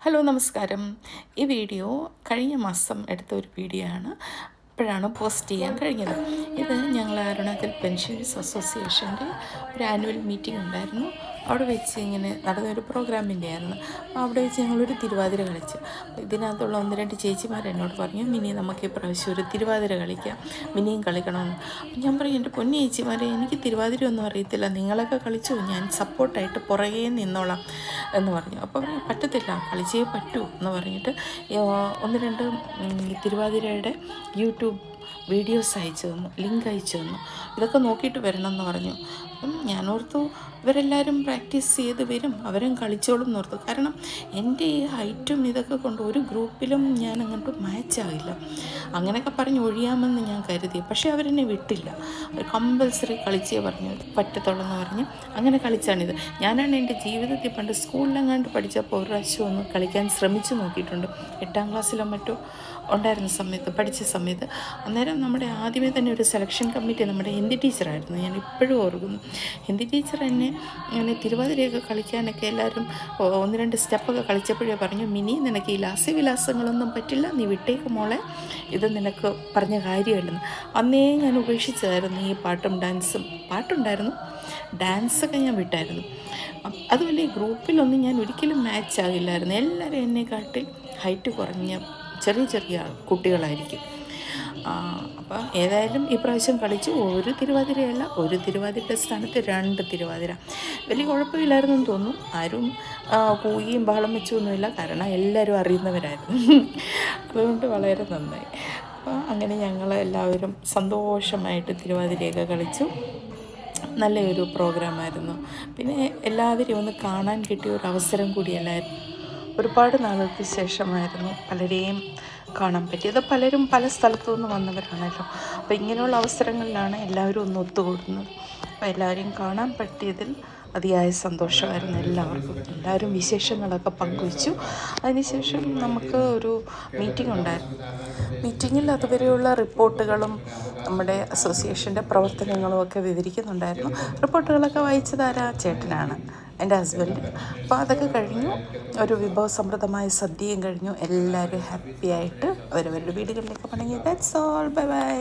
Hello നമസ്കാരം. ഈ video കഴിഞ്ഞ മാസം എടുത്ത ഒരു വീഡിയോ ആണ്. ഇപ്പോഴാണ് പോസ്റ്റ് ചെയ്യാൻ കഴിഞ്ഞത്. ഇത് ഞങ്ങൾ അരുണാചൽ പെൻഷനേഴ്സ് അസോസിയേഷൻ്റെ ഒരു ആനുവൽ മീറ്റിംഗ് ഉണ്ടായിരുന്നു. അവിടെ വെച്ച് ഇങ്ങനെ നടന്നൊരു പ്രോഗ്രാമിൻ്റെ ആയിരുന്നു. അവിടെ വെച്ച് ഞങ്ങളൊരു തിരുവാതിര കളിച്ചു. ഇതിനകത്തുള്ള ഒന്ന് രണ്ട് ചേച്ചിമാർ എന്നോട് പറഞ്ഞു, മിനി നമുക്ക് ഇപ്രാവശ്യം ഒരു തിരുവാതിര കളിക്കാം, മിനിയും കളിക്കണമെന്ന്. ഞാൻ പറയും, എൻ്റെ പൊന്നു ചേച്ചിമാരെ, എനിക്ക് തിരുവാതിര ഒന്നും അറിയത്തില്ല, നിങ്ങളൊക്കെ കളിച്ചു, ഞാൻ സപ്പോർട്ടായിട്ട് പുറകേ നിന്നോളാം എന്ന് പറഞ്ഞു. അപ്പോൾ പറ്റത്തില്ല, കളിച്ചേ പറ്റൂ എന്ന് പറഞ്ഞിട്ട് ഒന്ന് രണ്ട് തിരുവാതിരയുടെ യൂട്യൂബ് വീഡിയോസ് അയച്ചു തന്നു, ലിങ്ക് അയച്ചു തന്നു. ഇതൊക്കെ നോക്കിയിട്ട് വരണം എന്ന് പറഞ്ഞു. അപ്പം ഞാനോർത്തു ഇവരെല്ലാവരും പ്രാക്ടീസ് ചെയ്ത് വരും, അവരും കളിച്ചോളും എന്നോർത്തു. കാരണം എൻ്റെ ഈ ഹൈറ്റും ഇതൊക്കെ കൊണ്ട് ഒരു ഗ്രൂപ്പിലും ഞാൻ അങ്ങോട്ട് മാച്ചാകില്ല. അങ്ങനെയൊക്കെ പറഞ്ഞ് ഒഴിയാമെന്ന് ഞാൻ കരുതി. പക്ഷേ അവരെന്നെ വിട്ടില്ല, കമ്പൽസറി കളിച്ചേ പറഞ്ഞു പറ്റത്തുള്ളൂ എന്ന് പറഞ്ഞ് അങ്ങനെ കളിച്ചാണിത്. ഞാനാണ് എൻ്റെ ജീവിതത്തിൽ പണ്ട് സ്കൂളിലെങ്ങാണ്ട് പഠിച്ചപ്പോൾ ഒരു പ്രാവശ്യം ഒന്ന് കളിക്കാൻ ശ്രമിച്ചു നോക്കിയിട്ടുണ്ട്. 8ാം ക്ലാസ്സിലോ മറ്റോ ഉണ്ടായിരുന്ന സമയത്ത്, പഠിച്ച സമയത്ത്. അന്നേരം നമ്മുടെ ആദ്യമേ തന്നെ ഒരു സെലക്ഷൻ കമ്മിറ്റി നമ്മുടെ ഹിന്ദി ടീച്ചറായിരുന്നു, ഞാൻ ഇപ്പോഴും ഓർക്കുന്നു. ഹിന്ദി ടീച്ചർ എന്നെ അങ്ങനെ തിരുവാതിരയൊക്കെ കളിക്കാനൊക്കെ എല്ലാവരും ഒന്ന് രണ്ട് സ്റ്റെപ്പൊക്കെ കളിച്ചപ്പോഴേ പറഞ്ഞു, മിനി നിനക്ക് ഈ ലാസ്യവിലാസങ്ങളൊന്നും പറ്റില്ല, നീ വിട്ടേക്ക് മോളെ, ഇത് നിനക്ക് പറഞ്ഞ കാര്യമല്ലെന്ന്. അന്നേ ഞാൻ ഉപേക്ഷിച്ചതായിരുന്നു ഈ പാട്ടും ഡാൻസും. പാട്ടുണ്ടായിരുന്നു, ഡാൻസൊക്കെ ഞാൻ വിട്ടായിരുന്നു. അതുപോലെ ഈ ഗ്രൂപ്പിലൊന്നും ഞാൻ ഒരിക്കലും മാച്ച് ആകില്ലായിരുന്നു. എല്ലാവരും എന്നെക്കാട്ടിൽ ഹൈറ്റ് കുറഞ്ഞ ചെറിയ ചെറിയ കുട്ടികളായിരിക്കും. അപ്പോൾ ഏതായാലും ഈ പ്രാവശ്യം കളിച്ചു. ഒരു തിരുവാതിരയല്ല, ഒരു തിരുവാതിരയുടെ സ്ഥാനത്ത് 2 തിരുവാതിര. വലിയ കുഴപ്പമില്ലായിരുന്നെന്ന് തോന്നുന്നു. ആരും കൂകിയും ബഹളം വെച്ചൊന്നുമില്ല, കാരണം എല്ലാവരും അറിയുന്നവരായിരുന്നു. അതുകൊണ്ട് വളരെ നന്നായി. അപ്പോൾ അങ്ങനെ ഞങ്ങൾ എല്ലാവരും സന്തോഷമായിട്ട് തിരുവാതിരയൊക്കെ കളിച്ചു. നല്ലൊരു പ്രോഗ്രാമായിരുന്നു. പിന്നെ എല്ലാവരെയും ഒന്ന് കാണാൻ കിട്ടിയ ഒരു അവസരം കൂടിയല്ലായിരുന്നു. ഒരുപാട് നാളുകൾക്ക് ശേഷമായിരുന്നു പലരെയും കാണാൻ പറ്റിയത്. പലരും പല സ്ഥലത്തു നിന്ന് വന്നവരാണല്ലോ. അപ്പോൾ ഇങ്ങനെയുള്ള അവസരങ്ങളിലാണ് എല്ലാവരും ഒന്ന് ഒത്തുകൂടുന്നത്. അപ്പോൾ എല്ലാവരെയും കാണാൻ പറ്റിയതിൽ അതിയായ സന്തോഷമായിരുന്നു എല്ലാവർക്കും. എല്ലാവരും വിശേഷങ്ങളൊക്കെ പങ്കുവച്ചു. അതിനുശേഷം നമുക്ക് ഒരു മീറ്റിംഗ് ഉണ്ടായിരുന്നു. മീറ്റിങ്ങിൽ അതുവരെയുള്ള റിപ്പോർട്ടുകളും നമ്മുടെ അസോസിയേഷൻ്റെ പ്രവർത്തനങ്ങളും ഒക്കെ വിവരിക്കുന്നുണ്ടായിരുന്നു. റിപ്പോർട്ടുകളൊക്കെ വായിച്ചതാരാ? ചേട്ടനാണ്, എൻ്റെ ഹസ്ബൻഡ്. അപ്പോൾ അതൊക്കെ കഴിഞ്ഞു. ഒരു വിഭവസമൃദ്ധമായ സദ്യയും കഴിഞ്ഞു. എല്ലാവരും ഹാപ്പിയായിട്ട് അവരവരുടെ വീടുകളിലേക്ക് മടങ്ങി. That's all. Bye bye.